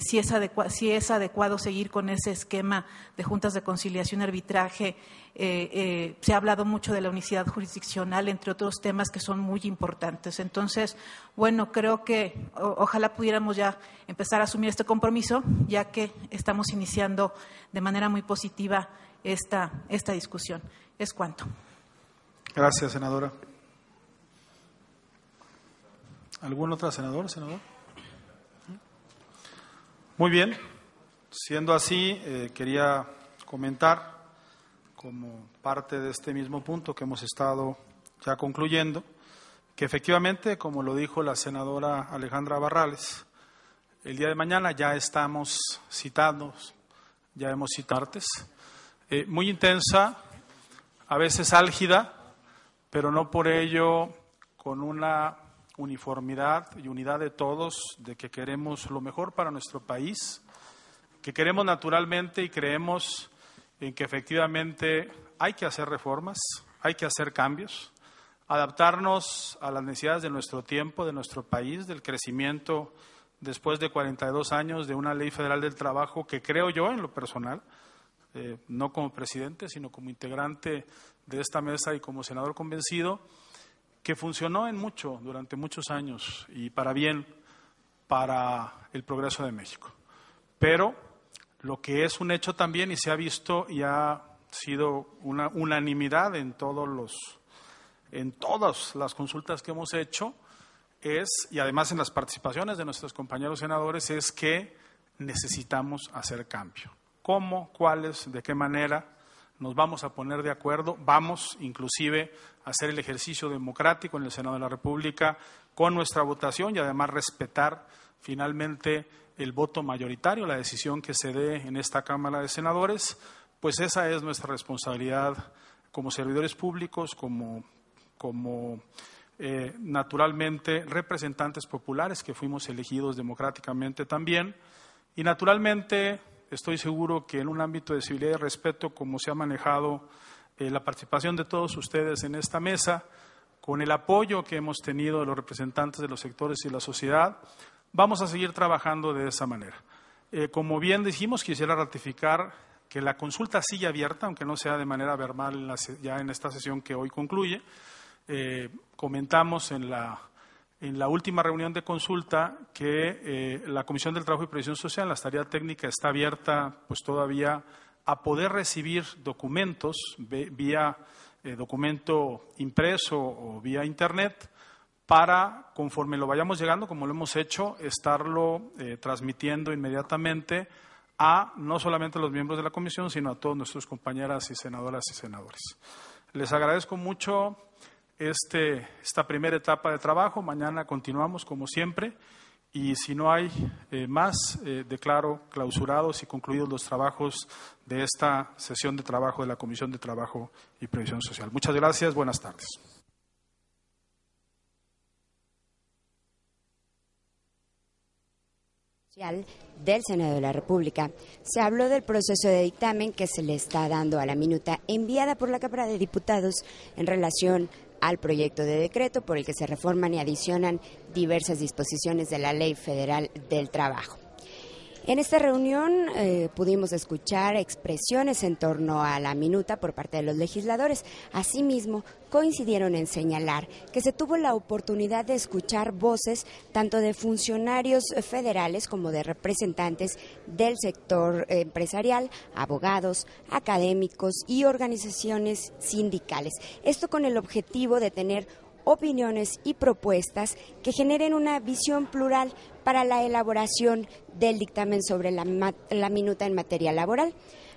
S14: si es adecuado seguir con ese esquema de juntas de conciliación y arbitraje. Se ha hablado mucho de la unicidad jurisdiccional, entre otros temas que son muy importantes. Entonces, bueno, creo que ojalá pudiéramos ya empezar a asumir este compromiso, ya que estamos iniciando de manera muy positiva esta discusión. Es cuanto.
S4: Gracias, senadora. ¿Algún otro senador? Muy bien. Siendo así, quería comentar, como parte de este mismo punto que hemos estado ya concluyendo, que efectivamente, como lo dijo la senadora Alejandra Barrales, el día de mañana ya estamos citados, ya hemos citado martes, muy intensa, a veces álgida, pero no por ello con una uniformidad y unidad de todos, de que queremos lo mejor para nuestro país, que queremos naturalmente y creemos en que efectivamente hay que hacer reformas, hay que hacer cambios, adaptarnos a las necesidades de nuestro tiempo, de nuestro país, del crecimiento después de 42 años de una ley federal del trabajo que creo yo, en lo personal, no como presidente, sino como integrante de esta mesa y como senador convencido, que funcionó durante muchos años y para bien, para el progreso de México. Pero lo que es un hecho también, y se ha visto y ha sido una unanimidad en todas las consultas que hemos hecho, y además en las participaciones de nuestros compañeros senadores, es que necesitamos hacer cambio. ¿Cómo? ¿Cuáles? ¿De qué manera? Nos vamos a poner de acuerdo, vamos inclusive a hacer el ejercicio democrático en el Senado de la República con nuestra votación y además respetar finalmente el voto mayoritario, la decisión que se dé en esta Cámara de Senadores, pues esa es nuestra responsabilidad como servidores públicos, como naturalmente representantes populares que fuimos elegidos democráticamente también, y naturalmente estoy seguro que en un ámbito de civilidad y respeto, como se ha manejado la participación de todos ustedes en esta mesa, con el apoyo que hemos tenido de los representantes de los sectores y la sociedad, vamos a seguir trabajando de esa manera. Como bien dijimos, quisiera ratificar que la consulta sigue abierta, aunque no sea de manera verbal ya en esta sesión que hoy concluye. Comentamos en la última reunión de consulta que la Comisión del Trabajo y Previsión Social, la tarea técnica, está abierta pues todavía a poder recibir documentos vía documento impreso o vía Internet para, conforme lo vayamos llegando, como lo hemos hecho, estarlo transmitiendo inmediatamente a no solamente a los miembros de la Comisión, sino a todos nuestros compañeras y senadoras y senadores. Les agradezco mucho esta primera etapa de trabajo. Mañana continuamos como siempre y si no hay más, declaro clausurados y concluidos los trabajos de esta sesión de trabajo de la Comisión de Trabajo y Previsión Social. Muchas gracias, buenas tardes.
S2: Del Senado de la República. Se habló del proceso de dictamen que se le está dando a la minuta enviada por la Cámara de Diputados en relación al proyecto de decreto por el que se reforman y adicionan diversas disposiciones de la Ley Federal del Trabajo. En esta reunión pudimos escuchar expresiones en torno a la minuta por parte de los legisladores. Asimismo, coincidieron en señalar que se tuvo la oportunidad de escuchar voces tanto de funcionarios federales como de representantes del sector empresarial, abogados, académicos y organizaciones sindicales. Esto con el objetivo de tener opiniones y propuestas que generen una visión plural para la elaboración del dictamen sobre la minuta en materia laboral.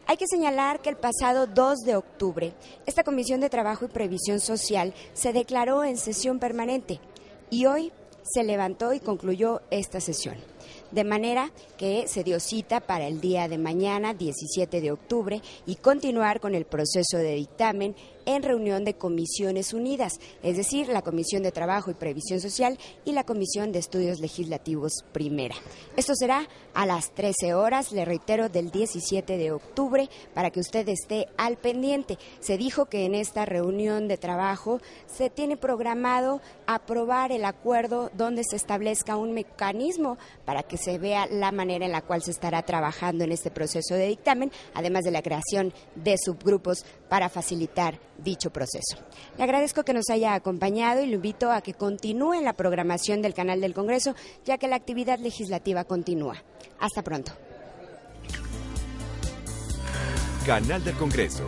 S2: Hay que señalar que el pasado 2 de octubre, esta Comisión de Trabajo y Previsión Social se declaró en sesión permanente y hoy se levantó y concluyó esta sesión. De manera que se dio cita para el día de mañana, 17 de octubre, y continuar con el proceso de dictamen en reunión de comisiones unidas, es decir, la Comisión de Trabajo y Previsión Social y la Comisión de Estudios Legislativos Primera. Esto será a las 13 horas, le reitero, del 17 de octubre, para que usted esté al pendiente. Se dijo que en esta reunión de trabajo se tiene programado aprobar el acuerdo donde se establezca un mecanismo para que se vea la manera en la cual se estará trabajando en este proceso de dictamen, además de la creación de subgrupos para facilitar dicho proceso. Le agradezco que nos haya acompañado y lo invito a que continúe en la programación del canal del Congreso, ya que la actividad legislativa continúa. Hasta pronto.
S1: Canal del Congreso,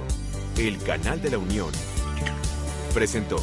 S1: el canal de la Unión. Presentó.